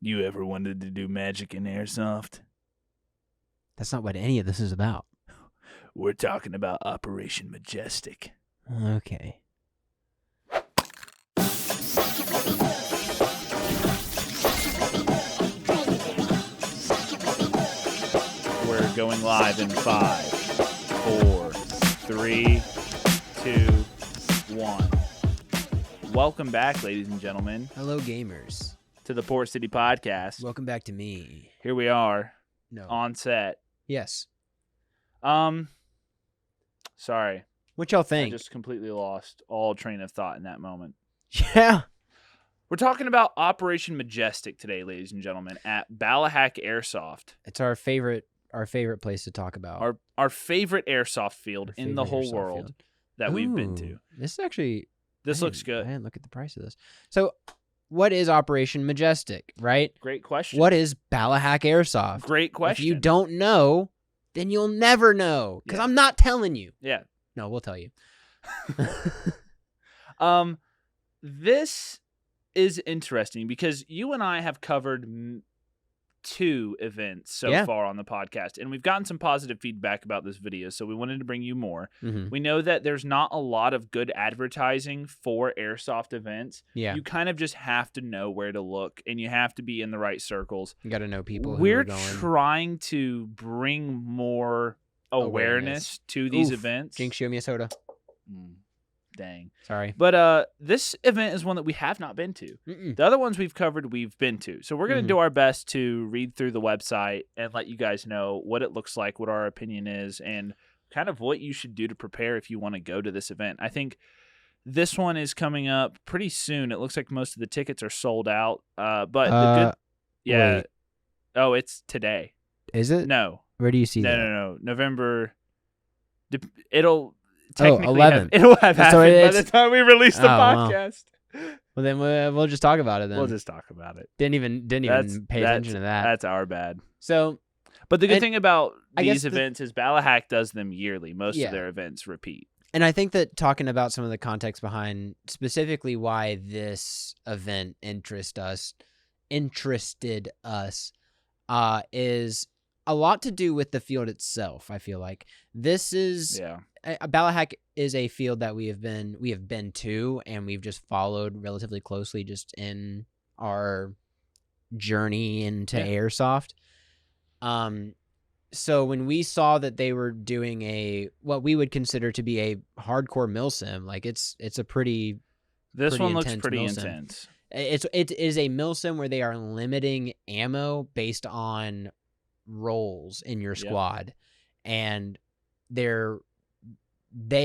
You ever wanted to do magic in airsoft? That's not what any of this is about. We're talking about Operation Majestic. Okay. We're going live in 5, 4, 3, 2, 1. Welcome back, ladies and gentlemen, Hello, gamers. to the Port City Podcast. Welcome back to me. Here we are No. on set. Yes. Sorry. What y'all I think? just completely lost all train of thought in that moment. Yeah. We're talking about Operation Majestic today, ladies and gentlemen, at Ballahack Airsoft. It's our favorite place to talk about. Our favorite airsoft field Our in the favorite whole airsoft world field. that we've been to. Ooh, This is actually... This looks I good. didn't look at the price of this. So, what is Operation Majestic, right? Great question. What is Ballahack Airsoft? Great question. If you don't know, then you'll never know. Because Yeah. I'm not telling you. Yeah. No, we'll tell you. This is interesting because you and I have covered 2 events so far on the podcast, and we've gotten some positive feedback about this video, so we wanted to bring you more. Mm-hmm. We know that there's not a lot of good advertising for airsoft events. Yeah. You kind of just have to know where to look, and you have to be in the right circles. You got to know people who We're are going. trying to bring more awareness to these events. Jinx, show me a soda. Dang. Sorry. But this event is one that we have not been to. Mm-mm. The other ones we've covered, we've been to. So we're going to do our best to read through the website and let you guys know what it looks like, what our opinion is, and kind of what you should do to prepare if you want to go to this event. I think this one is coming up pretty soon. It looks like most of the tickets are sold out. But the good... Yeah. Wait. Oh, it's today. Is it? No. Where do you see that? No. November... It'll... Technically 11. it'll have So happened by the time we release the wow. podcast. Well, then we'll just talk about it then. We'll just talk about it. Didn't even pay attention to that. That's our bad. So, But the good thing about I guess these events is Ballahack does them yearly. Most of their events repeat. and I think that talking about some of the context behind specifically why this event interested us, is a lot to do with the field itself. I feel like this is Ballahack is a field that we have been to, and we've just followed relatively closely just in our journey into airsoft. So when we saw that they were doing what we would consider to be a hardcore milsim, like it's a pretty This one looks intense pretty milsim. intense. It is a milsim where they are limiting ammo based on roles in your squad, and they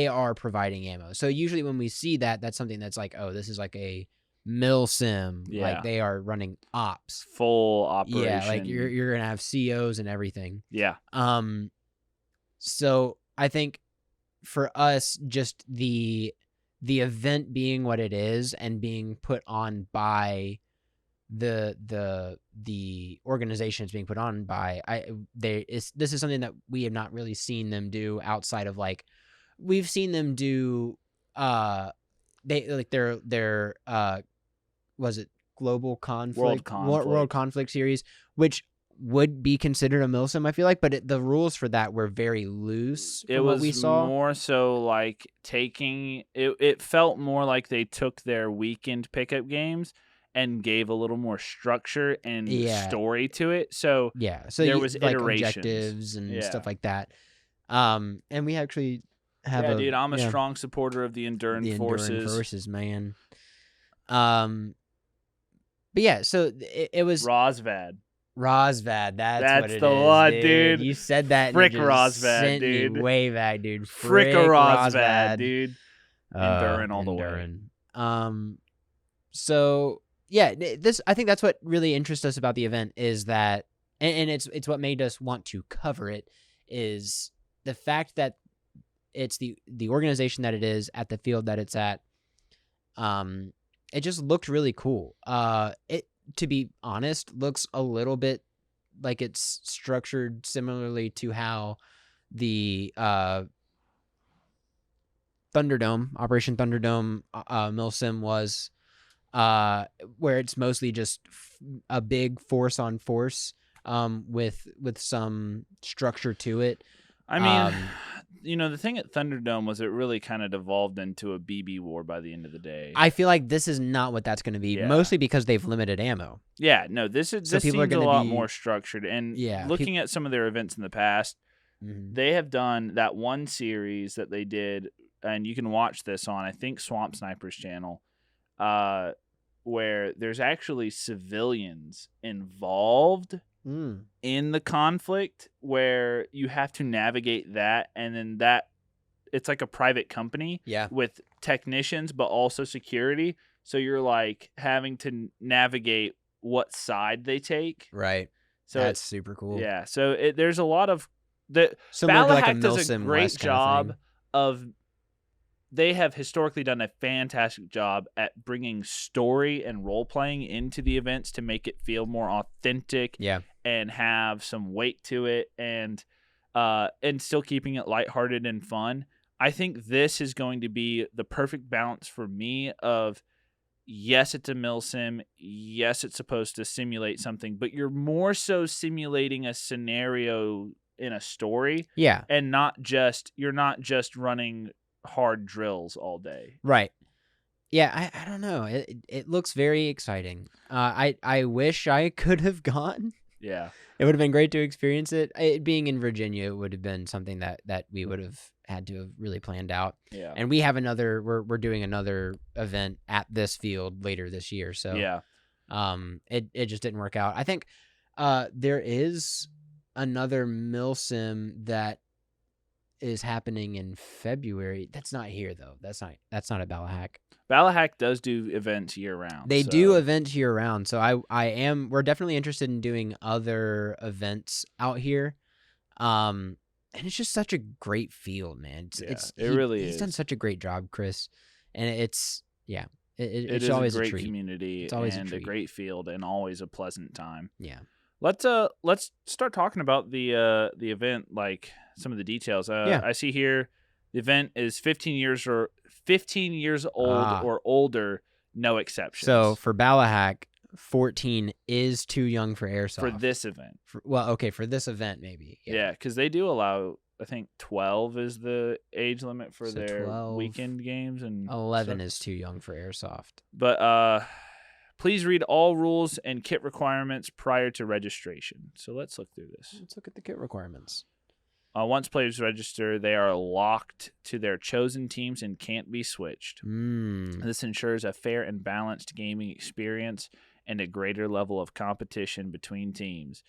are providing ammo. So usually when we see that, that's something that's like, oh, this is like a milsim. Yeah. Like they are running ops. Full operation. Yeah, like you're gonna have COs and everything. Yeah. So I think for us, just the event being what it is and being put on by the organization it's being put on by, this is something that we have not really seen them do outside of like, we've seen them do their was it global conflict world conflict series, which would be considered a milsim, I feel like, but the rules for that were very loose. It was what we saw. more so like taking it felt more like they took their weekend pickup games and gave a little more structure and story to it. So so there was like iterations. Objectives and stuff like that. And we actually have dude, I'm a strong supporter of the Enduring Forces. Enduring Forces, man. But yeah, so it was Rosvad. That's what it the is, one, dude. You said that. Frick and it just Rosvad, sent dude. Me way back, dude. Frick Rosvad, dude. Enduring all the way. So yeah, I think that's what really interests us about the event is that, and it's what made us want to cover it, is the fact that it's the organization that it is at the field that it's at. It just looked really cool. It, to be honest, looks a little bit like it's structured similarly to how the Thunderdome, Operation Thunderdome milsim was. where it's mostly just a big force on force, with some structure to it. I mean, the thing at Thunderdome was it really kind of devolved into a BB war by the end of the day. I feel like this is not what that's going to be, mostly because they've limited ammo. Yeah, no, this seems a lot more structured. And looking at some of their events in the past, they have done that one series that they did, and you can watch this on, I think, Swamp Sniper's channel, where there's actually civilians involved in the conflict, where you have to navigate that, and then it's like a private company with technicians, but also security. So you're like having to navigate what side they take. Right. So that's super cool. Yeah. So there's a lot of similar to like a Ballahack does a milsim great job of. They have historically done a fantastic job at bringing story and role playing into the events to make it feel more authentic. And have some weight to it, and still keeping it lighthearted and fun. I think this is going to be the perfect balance for me of, yes, it's a milsim. Yes, it's supposed to simulate something, but you're more so simulating a scenario in a story. Yeah. And you're not just running hard drills all day. Right. Yeah, I don't know. It looks very exciting. I wish I could have gone. Yeah. It would have been great to experience it. It being in Virginia, it would have been something that we would have had to have really planned out. Yeah. And we have we're doing another event at this field later this year. So it just didn't work out. I think there is another milsim that is happening in February. That's not here though. That's not at Ballahack. Ballahack does do events year round. They do events year round. So we're definitely interested in doing other events out here. And it's just such a great field, man. He's done such a great job, Chris. And it's always a great treat. Community. It's always a great field, and always a pleasant time. Yeah. Let's start talking about the event, like some of the details. I see here the event is 15 years old or older, no exceptions. So for Ballahack, 14 is too young for airsoft. For this event. For this event maybe. Yeah, because they do allow, I think 12 is the age limit for their 12, weekend games, and 11 is too young for airsoft. But please read all rules and kit requirements prior to registration. So let's look through this. Let's look at the kit requirements. Once players register, they are locked to their chosen teams and can't be switched. This ensures a fair and balanced gaming experience and a greater level of competition between teams.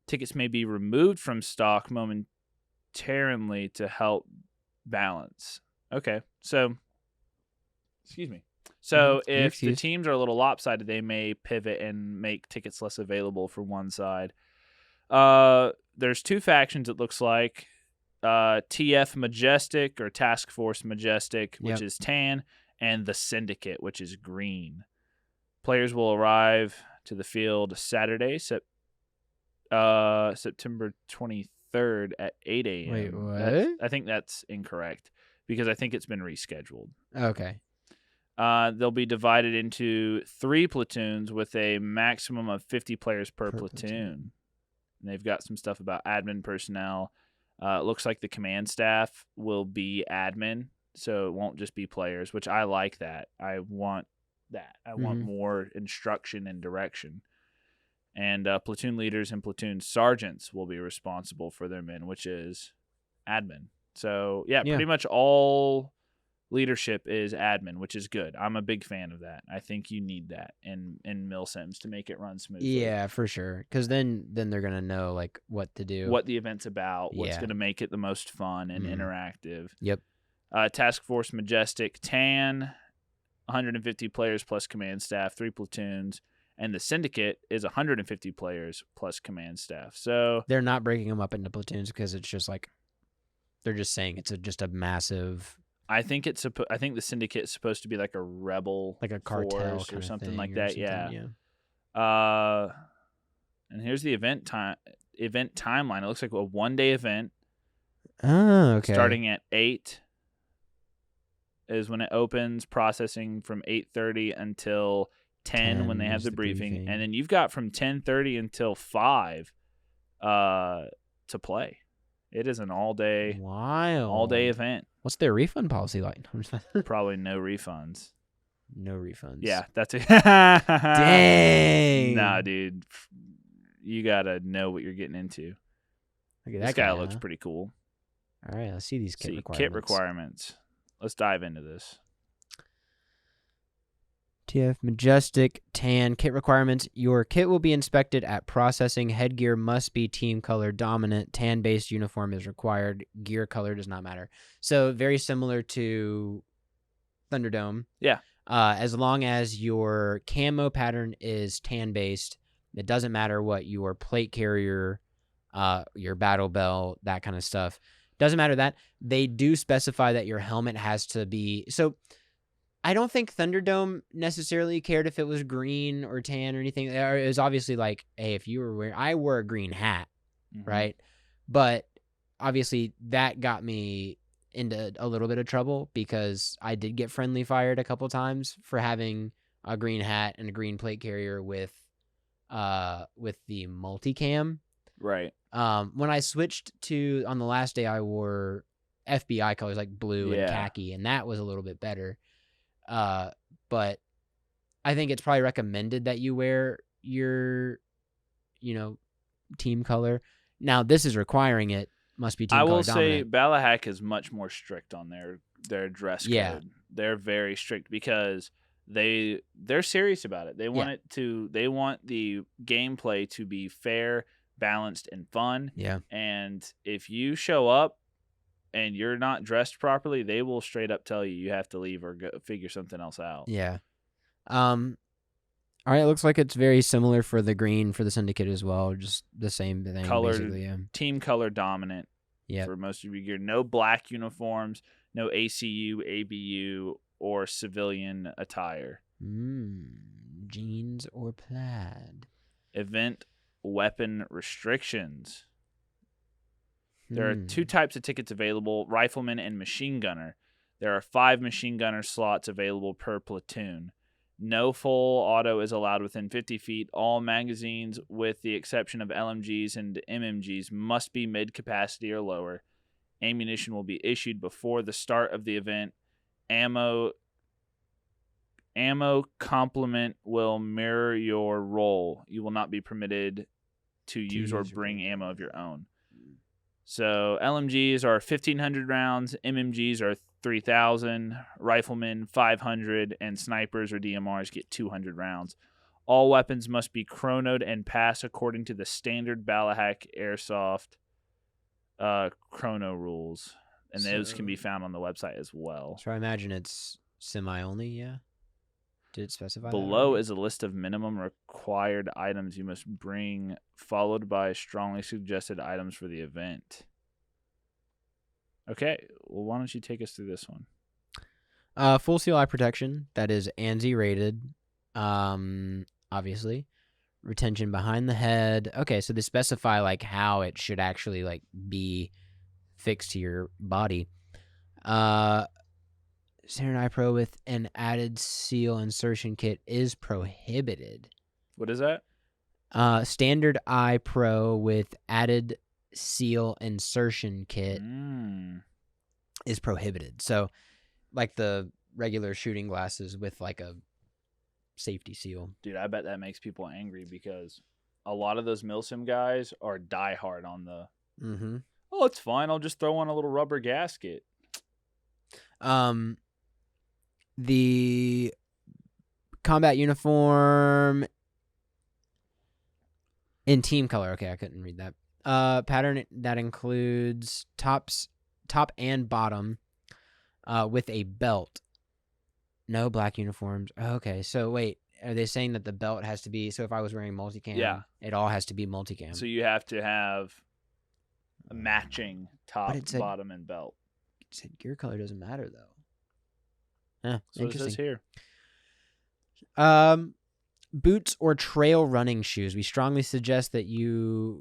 Tickets may be removed from stock momentarily to help balance. Okay, so, excuse me. So if the teams are a little lopsided, they may pivot and make tickets less available for one side. There's two factions, it looks like. TF Majestic, or Task Force Majestic, which is tan, and the Syndicate, which is green. Players will arrive to the field Saturday, September 23rd at 8 a.m. Wait, what? I think that's incorrect, because I think it's been rescheduled. Okay. They'll be divided into 3 platoons with a maximum of 50 players per platoon. And they've got some stuff about admin personnel. It looks like the command staff will be admin, so it won't just be players, which I like that. I want that. I want more instruction and direction. And platoon leaders and platoon sergeants will be responsible for their men, which is admin. So, pretty much all leadership is admin, which is good. I'm a big fan of that. I think you need that in milsims to make it run smoothly. Yeah, for sure. Because then they're gonna know like what to do, what the event's about, what's gonna make it the most fun and interactive. Yep. Task Force Majestic tan, 150 players plus command staff, 3 platoons, and the Syndicate is 150 players plus command staff. So they're not breaking them up into platoons because it's just like they're just saying it's just a massive. I think I think the Syndicate is supposed to be like a rebel, like a cartel or something like that. Yeah. And here's the event timeline. It looks like a 1-day event. Oh, okay. Starting at 8 is when it opens. Processing from 8:30 until 10 when they have is the the briefing, briefing. and then you've got from 10:30 until 5 to play. It is an all day event. What's their refund policy like? Probably no refunds. No refunds. Yeah, that's it. Dang. Nah, dude. You got to know what you're getting into. Look at This that guy guy looks huh? pretty cool. All right, let's see these kit requirements. Kit requirements. Let's dive into this. TF Majestic Tan kit requirements. Your kit will be inspected at processing. Headgear must be team color dominant. Tan-based uniform is required. Gear color does not matter. So very similar to Thunderdome. Yeah. As long as your camo pattern is tan-based, it doesn't matter what your plate carrier, your battle belt, that kind of stuff. Doesn't matter that. They do specify that your helmet has to be... So I don't think Thunderdome necessarily cared if it was green or tan or anything. It was obviously like, hey, if you were wearing... I wore a green hat, right? But obviously that got me into a little bit of trouble because I did get friendly fired a couple times for having a green hat and a green plate carrier with the multicam. Right. When I switched to, on the last day, I wore FBI colors like blue and khaki, and that was a little bit better. But I think it's probably recommended that you wear your, team color. Now this is requiring it. Must be team color dominant. I will say Ballahack is much more strict on their dress code. Yeah. They're very strict because they're serious about it. They want they want the gameplay to be fair, balanced, and fun. Yeah. And if you show up and you're not dressed properly, they will straight up tell you have to leave or go figure something else out. Yeah. All right, it looks like it's very similar for the green for the Syndicate as well. Just the same thing, basically. Yeah. Team color dominant for most of your gear. No black uniforms, no ACU, ABU, or civilian attire. Jeans or plaid. Event weapon restrictions. There are 2 types of tickets available, rifleman and machine gunner. There are 5 machine gunner slots available per platoon. No full auto is allowed within 50 feet. All magazines, with the exception of LMGs and MMGs, must be mid-capacity or lower. Ammunition will be issued before the start of the event. Ammo complement will mirror your role. You will not be permitted to use or bring ammo of your own. So LMGs are 1,500 rounds, MMGs are 3,000, riflemen 500, and snipers or DMRs get 200 rounds. All weapons must be chronoed and pass according to the standard Ballahack Airsoft chrono rules, and those can be found on the website as well. So I imagine it's semi-only, yeah? Did it specify Below is a list of minimum required items you must bring, followed by strongly suggested items for the event. Okay, well, why don't you take us through this one? Full seal eye protection. That is ANSI rated, obviously. Retention behind the head. Okay, so they specify, like, how it should actually, like, be fixed to your body. Standard eye pro with an added seal insertion kit is prohibited. What is that? Standard eye pro with added seal insertion kit is prohibited. So, like the regular shooting glasses with like a safety seal. Dude, I bet that makes people angry because a lot of those milsim guys are diehard on the. Oh, it's fine. I'll just throw on a little rubber gasket. The combat uniform in team color. Okay, I couldn't read that. Pattern that includes top and bottom with a belt. No black uniforms. Okay, so wait, are they saying that the belt has to be, so if I was wearing multicam, it all has to be multicam? So you have to have a matching top, bottom, and belt. It said gear color doesn't matter, though. So it says here. Boots or trail running shoes. We strongly suggest that your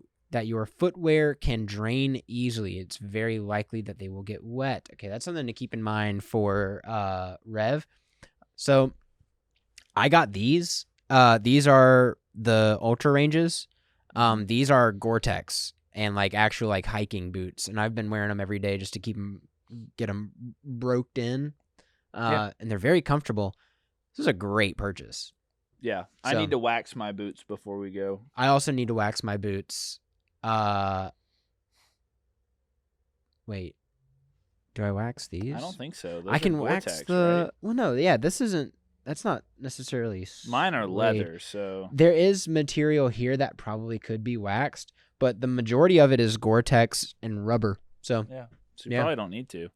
footwear can drain easily. It's very likely that they will get wet. Okay, that's something to keep in mind for Rev. So I got these, These are the Ultra Ranges. These are Gore-Tex and like actual like hiking boots, and I've been wearing them every day just to get them broked in. And they're very comfortable. This is a great purchase. Yeah, I need to wax my boots before we go. I also need to wax my boots. Wait, do I wax these? I don't think so. Those I can Gore-Tex, wax the. right? Well, no, yeah, this isn't. That's not necessarily. Mine are suede. leather, so There is material here that probably could be waxed, but the majority of it is Gore-Tex and rubber. So yeah, so you probably don't need to.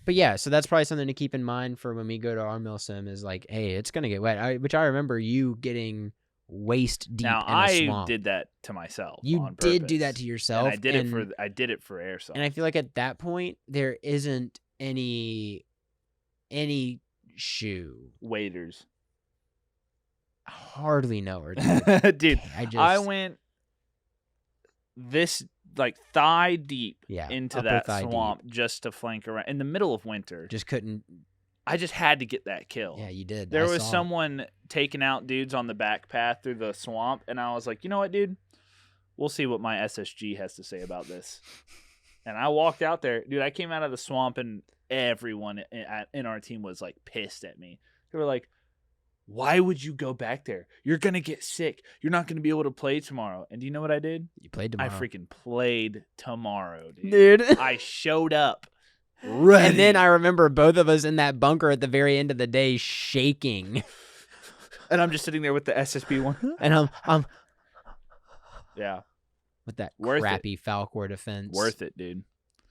But yeah, so that's probably something to keep in mind for when we go to our milsim is like, hey, it's gonna get wet. Which I remember you getting waist deep in a swamp. I did that to myself. You on did do purpose. that to yourself. And I did it for airsoft. And I feel like at that point there isn't any shoe. Waders. Hardly know her, dude. Dude, I went this like thigh deep into that swamp just to flank around in the middle of winter. Just couldn't. I just had to get that kill. Yeah, you did. There was someone taking out dudes on the back path through the swamp, and I was like, you know what, dude? We'll see what my SSG has to say about this. And I walked out there. Dude, I came out of the swamp, and everyone in our team was like pissed at me. They were like, why would you go back there? You're going to get sick. You're not going to be able to play tomorrow. And do you know what I did? You played tomorrow. I freaking played tomorrow, dude. I showed up ready. And then I remember both of us in that bunker at the very end of the day shaking. And I'm just sitting there with the SSB one. And I'm yeah. With that crappy Falcor defense. Worth it, dude.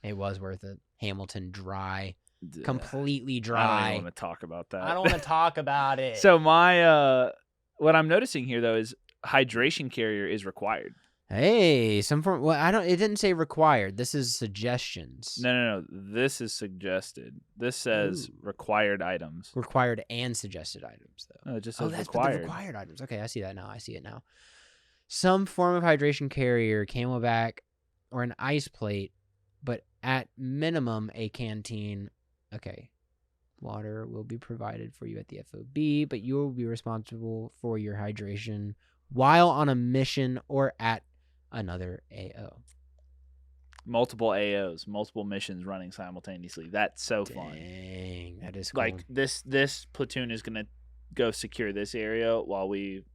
It was worth it. Hamilton dry. Completely dry. I don't even want to talk about that. I don't want to talk about it. So what I'm noticing here though is hydration carrier is required. Hey, some form. Well, it didn't say required. This is suggestions. No. This is suggested. This says required items. Required and suggested items, though. No, it just says that's required. The required items. Okay, I see that now. I see it now. Some form of hydration carrier, camelback, or an ice plate, but at minimum a canteen. Okay. Water will be provided for you at the FOB, but you will be responsible for your hydration while on a mission or at another AO. Multiple AOs, multiple missions running simultaneously. That's so fun. Dang, that is cool. Like this platoon is gonna go secure this area while we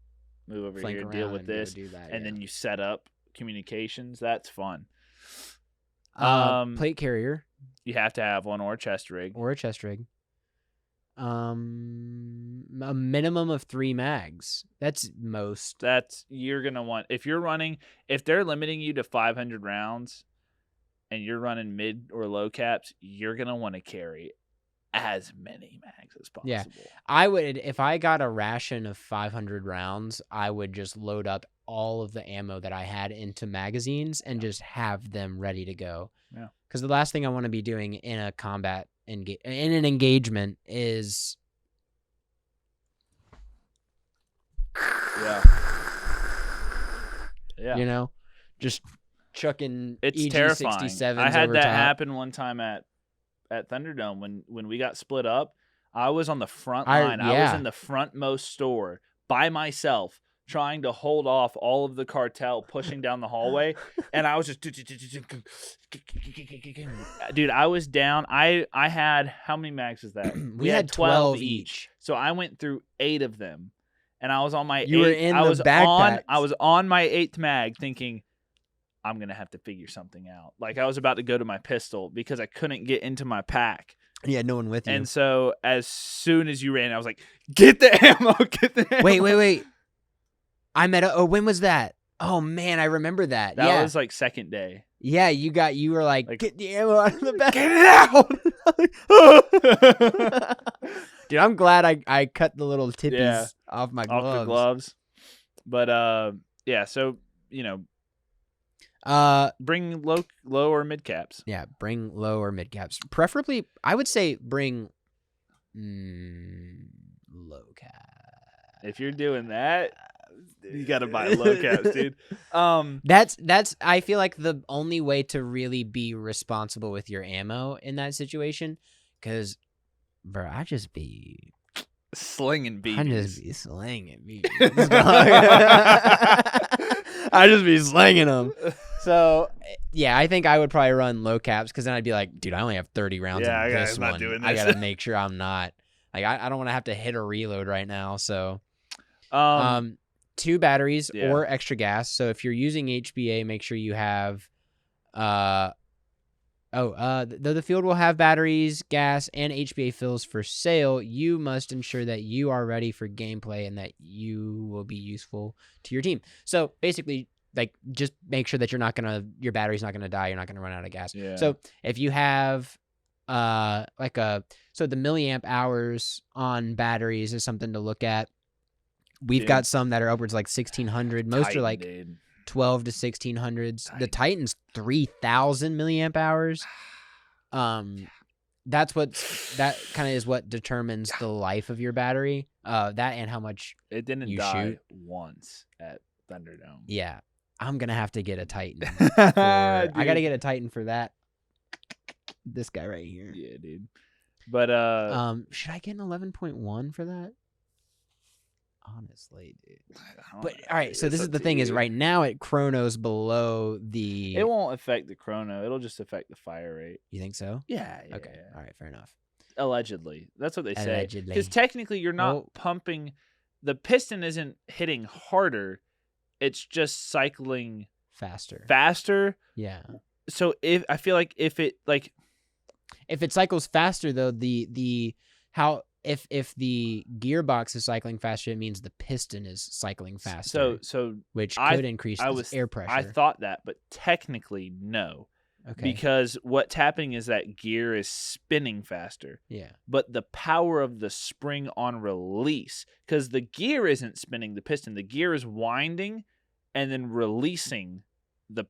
move over here, deal with this, and then you set up communications. That's fun. Plate carrier. You have to have one or a chest rig. A minimum of 3 mags. That's most. You're gonna want if they're limiting you to 500 rounds, and you're running mid or low caps, you're gonna want to carry as many mags as possible. Yeah, I would. If I got a ration of 500 rounds, I would just load up all of the ammo that I had into magazines and just have them ready to go. Yeah. Because the last thing I want to be doing in a combat in an engagement is yeah, just chucking it's EG terrifying. 67s I had over that top. happen one time at Thunderdome when we got split up. I was on the front line. I was in the frontmost store by myself, trying to hold off all of the cartel pushing down the hallway, and I was just dude, I was down. I had how many mags is that? We had 12 each. So I went through 8 of them, and I was on my You were in the backpacks. I was on my 8th mag thinking I'm going to have to figure something out. Like I was about to go to my pistol because I couldn't get into my pack. Yeah, no one with you. And so as soon as you ran, I was like, get the ammo, get the ammo. Wait. When was that? Oh man, I remember that. That was like second day. Yeah, you were like get the ammo out of the back. Get it out. Dude, I'm glad I cut the little tippies off my gloves. Off the gloves. But yeah, so bring low or mid caps. Yeah, bring low or mid caps. Preferably, I would say bring low cap. If you're doing that, you got to buy low caps, dude. That's I feel like the only way to really be responsible with your ammo in that situation, because bro, I just be Slinging BBs. I just be slinging BBs. I just be slinging them. So, yeah, I think I would probably run low caps because then I'd be like, dude, I only have 30 rounds in this one. I got to make sure I'm not. Like, I don't want to have to hit a reload right now. So, 2 batteries or extra gas. So, if you're using HBA, make sure you have the field will have batteries, gas, and HBA fills for sale. You must ensure that you are ready for gameplay and that you will be useful to your team. So basically, like, just make sure that your battery's not gonna die. You're not gonna run out of gas. Yeah. So if you have the milliamp hours on batteries is something to look at. We've got some that are upwards like 1600. Most Titan, are like dude. 12 to 1600s. The Titan's 3000 milliamp hours. That kind of is what determines the life of your battery. That and how much it didn't you die shoot. once at Thunderdome. Yeah, I'm gonna have to get a Titan. I gotta get a Titan for that. This guy right here. Yeah, dude. But should I get an 11.1 for that? Honestly, dude. But all right, so this is the thing: is right now it chronos below the. It won't affect the chrono. It'll just affect the fire rate. You think so? Yeah. Okay. Yeah. All right. Fair enough. Allegedly, that's what they say. Allegedly. Because technically, you're not pumping. The piston isn't hitting harder. It's just cycling faster. Yeah. So if it cycles faster though, if the gearbox is cycling faster, it means the piston is cycling faster. So which could increase air pressure. I thought that, but technically no. Okay. Because what's happening is that gear is spinning faster. Yeah. But the power of the spring on release, because the gear isn't spinning the piston, the gear is winding and then releasing the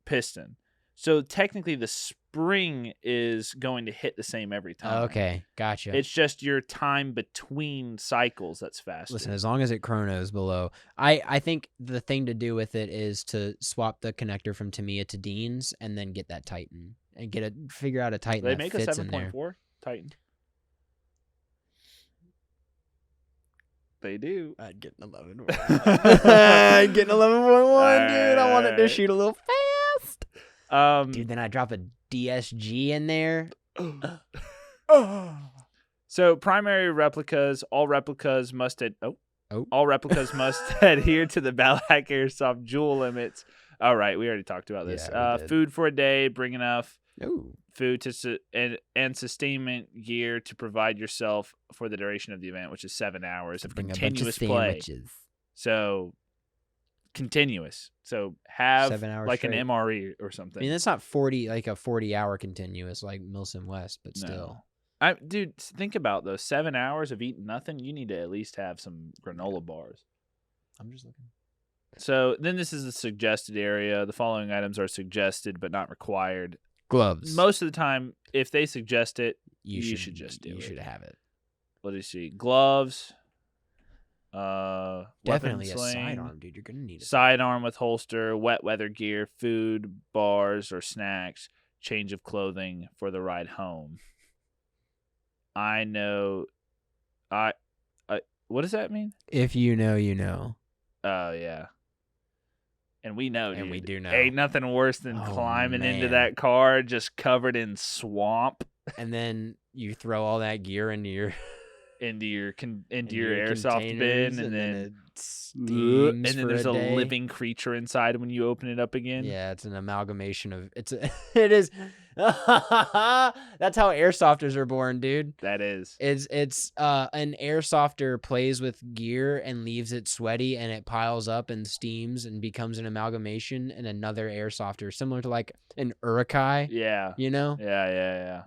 piston. So technically the spring is going to hit the same every time. Okay, gotcha. It's just your time between cycles that's faster. Listen, as long as it chronos below. I think the thing to do with it is to swap the connector from Tamiya to Dean's and then get that Titan. And figure out a Titan that fits in there. They make a 7.4 Titan. They do. I'd get an 11. I'd get an 11.1, dude. I want it to shoot a little fast. Dude, then I drop a DSG in there. So primary replicas, all replicas must adhere to the Ballahack Airsoft Joule limits. All right, we already talked about this. Food for a day, bring enough food to and sustainment gear to provide yourself for the duration of the event, which is 7 hours of continuous play. So continuous. So have 7 hours like straight. an MRE or something. I mean, that's not 40-hour continuous like Milsim West, but still. Dude, think about those 7 hours of eating nothing. You need to at least have some granola bars. I'm just looking. So then this is the suggested area. The following items are suggested but not required. Gloves. Most of the time, if they suggest it, you should just do it. You should have it. What do you see? Gloves. Definitely weapon a sling, sidearm, dude. You're gonna need it. Sidearm with holster, wet weather gear, food, bars or snacks, change of clothing for the ride home. I know. What does that mean? If you know, you know. Oh yeah. And we know, and dude, we do know. Ain't nothing worse than climbing into that car just covered in swamp. And then you throw all that gear into your airsoft bin, and then it steams and then there's a living creature inside when you open it up again. Yeah, it's an amalgamation of it is. That's how airsofters are born, dude. That is. It's an airsofter plays with gear and leaves it sweaty, and it piles up and steams and becomes an amalgamation and another airsofter, similar to like an Urukai. Yeah. You know? Yeah.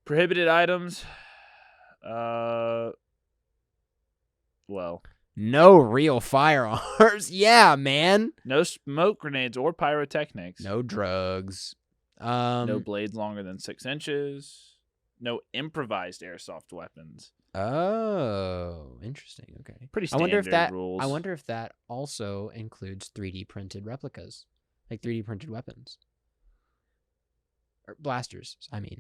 Prohibited items. No real firearms. Yeah, man. No smoke grenades or pyrotechnics. No drugs. No blades longer than 6 inches. No improvised airsoft weapons. Oh, interesting. Okay. Pretty standard rules. I wonder if that also includes 3D printed replicas, like 3D printed weapons. Or blasters, sorry.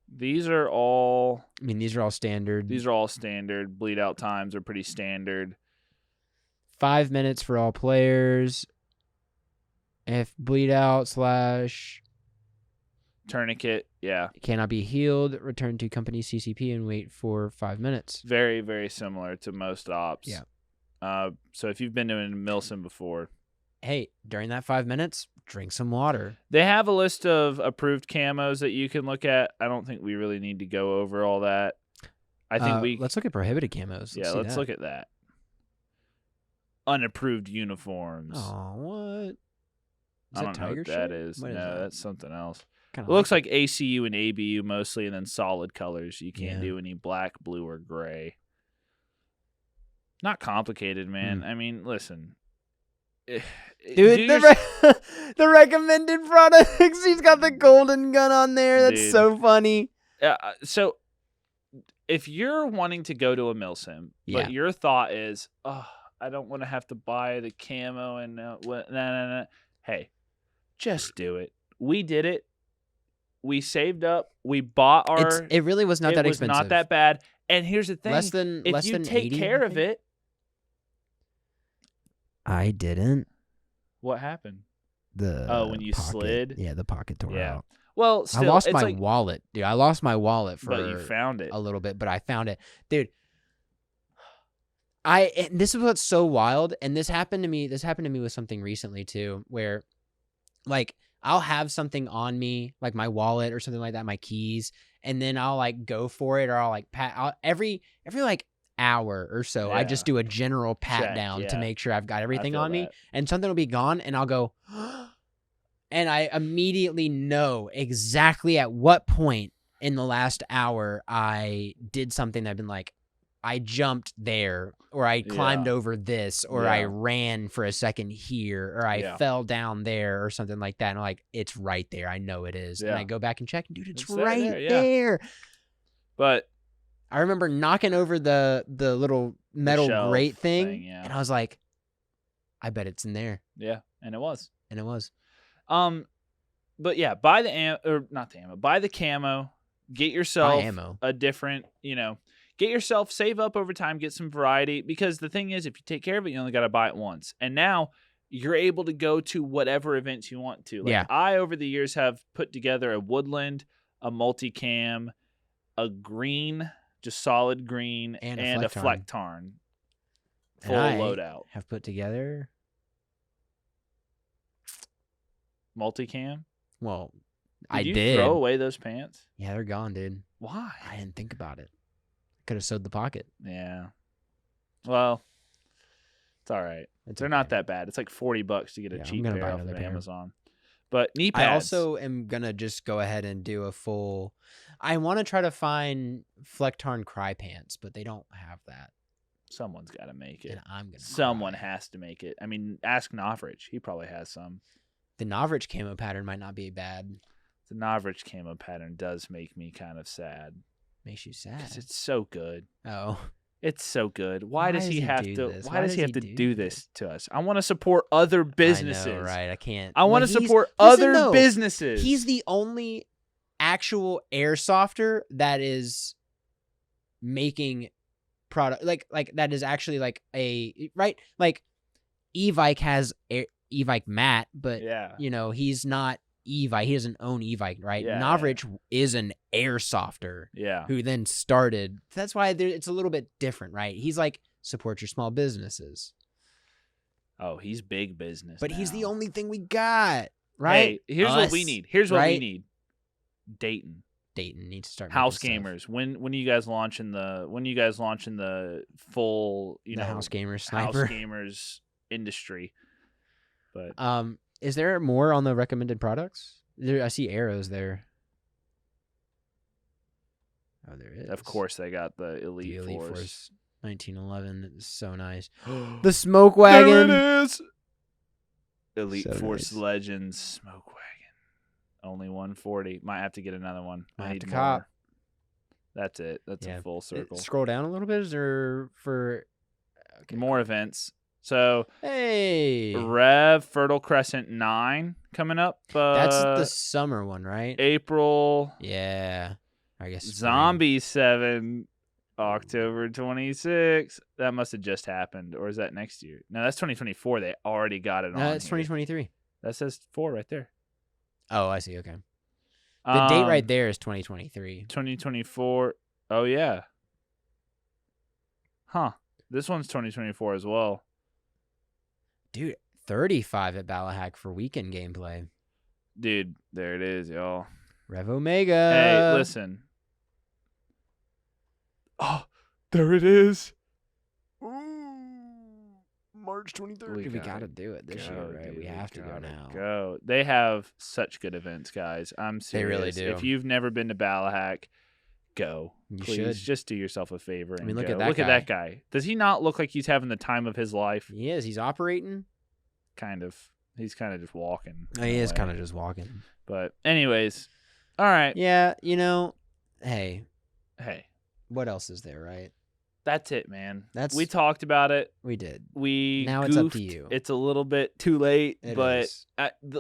These are all I mean, these are all standard. Bleed out times are pretty standard. 5 minutes for all players. If bleed out / tourniquet, yeah. cannot be healed, return to company CCP and wait for 5 minutes. Very, very similar to most ops. Yeah. So if you've been to a milsim before, hey, during that 5 minutes, drink some water. they have a list of approved camos that you can look at. I don't think we really need to go over all that. I think let's look at prohibited camos. Let's look at that. Unapproved uniforms. Oh, what? I don't know what that is. What is No, that? that's something else. Kinda It looks like ACU and ABU mostly, and then solid colors. You can't Yeah. do any black, blue, or gray. Not complicated, man. I mean, listen. Dude, the recommended products. He's got the golden gun on there. That's Dude. so funny. So, if you're wanting to go to a milsim, Yeah. but your thought is, oh, I don't want to have to buy the camo and nah. Hey, just do it. We did it. We saved up. We bought our. It really was not that expensive. It was not that bad. And here's the thing: less than if you take 80, care I of think? it, I didn't. what happened? When you pocket, slid? Yeah, the pocket tore out. Well, still, I lost it's my like, wallet, dude. I lost my wallet for but you found it. a little bit, but I found it, dude. And this is what's so wild, and this happened to me with something recently too, where like I'll have something on me, like my wallet or something like that, my keys, and then I'll like go for it, or I'll like every like hour or so, I just do a general pat Check, down to make sure I've got everything feel on me, that. and something will be gone, and I'll go, and I immediately know exactly at what point in the last hour I did something that I've been like, I jumped there, or I climbed over this, or I ran for a second here, or I fell down there, or something like that. And I'm like, it's right there. I know it is. And I go back and check, dude, it's right there. But I remember knocking over the little metal shelf grate thing, yeah. and I was like, I bet it's in there. Yeah, and it was. But yeah, buy buy the camo. Get yourself ammo. A different, get yourself, save up over time, get some variety. Because the thing is, if you take care of it, you only got to buy it once. And now you're able to go to whatever events you want to. Like I, over the years, have put together a woodland, a multicam, a green, just solid green, and a Flecktarn. Full loadout. Have put together multicam. Well, Did you throw away those pants? Yeah, they're gone, dude. Why? I didn't think about it. Could have sewed the pocket. Yeah. Well, it's all right. They're not that bad. It's like $40 to get a cheap pair off of Amazon. But knee pads. I also am gonna just go ahead and do a full. I want to try to find Flecktarn Cry pants, but they don't have that. Someone's got to make it. And I'm gonna. Someone has to make it. I mean, ask Novrich. He probably has some. The Novrich camo pattern might not be bad. The Novrich camo pattern does make me kind of sad. Makes you sad. Because it's so good. Oh. It's so good. Why does he have to? This? Why does he have to do this to us? I want to support other businesses. I know, right? I can't. I want to support other businesses. He's the only actual airsofter that is making product like that is actually like a right. Like Evike has Evike Matte, but he's not Evike. He doesn't own Evike, right? Yeah, Novrich is an airsofter, who then started. That's why it's a little bit different, right? He's like, support your small businesses. Oh, he's big business, but he's the only thing we got, right? Hey, here's what we need. Here's what we need. Dayton needs to start House Gamers. When are you guys launching the? When are you guys launching the full? The House Gamers sniper. House Gamers industry. But is there more on the recommended products? I see arrows there. Oh, there is. Of course, they got the Elite Force. 1911. It's so nice. The smoke wagon. There it is. Elite So Force nice. Legends smoke wagon. Only 140. Might have to get another one. Might I have need to more. cop. That's it. That's a full circle. Scroll down a little bit. Is there for more events? So hey, Rev Fertile Crescent 9 coming up. That's the summer one, right? April. Yeah. I guess spring. Zombie 7, October 26th. That must have just happened, or is that next year? No, that's 2024. They already got it on. No, it's here. 2023. That says 4 right there. Oh, I see. Okay. The date right there is 2023. 2024. Oh yeah. Huh. This one's 2024 as well. Dude, 35 at Ballahack for weekend gameplay. Dude, there it is, y'all. Rev Omega. Hey, listen. Oh, there it is. March 23rd. We got to do it this year, right? Dude, we have to go now. Go. They have such good events, guys. I'm serious. They really do. If you've never been to Ballahack, go. You Please, should. just do yourself a favor and look go. at that Look guy. at that guy. Does he not look like he's having the time of his life? He is. He's operating. Kind of. He's kind of just walking. He is kind of just walking. But anyways, all right. Yeah, hey, Hey, what else is there, right? that's it, man. That's- we talked about it. We did. We Now it's up to goofed. you. It's a little bit too late, It but is.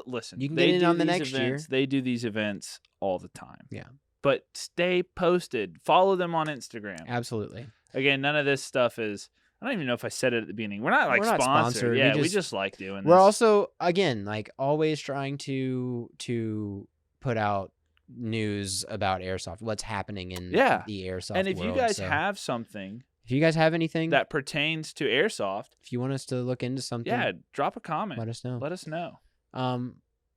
listen, You can they get in do on the these next year. events. They do these events all the time. Yeah. But stay posted. Follow them on Instagram. Absolutely. Again, none of this stuff is. I don't even know if I said it at the beginning. We're not We're not sponsored. sponsored. Yeah, We we just- just like doing this. We're also, again, like always trying to put out news about airsoft, what's happening in Yeah. the airsoft and if world. you guys So have something if you guys have anything that pertains to airsoft, if you want us to look into something, yeah, drop a comment. let us know. Let us know.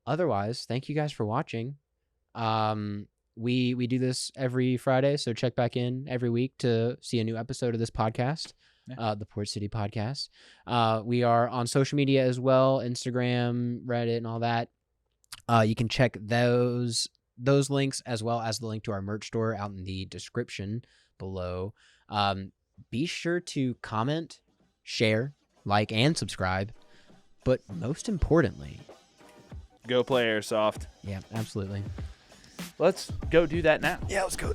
Otherwise, thank you guys for watching. We do this every Friday, so check back in every week to see a new episode of this podcast, the Port City Podcast. We are on social media as well, Instagram, Reddit, and all that. You can check those links as well as the link to our merch store out in the description below. Be sure to comment, share, like, and subscribe. But most importantly, Go play airsoft. yeah, absolutely. Let's go do that now. Yeah, let's go.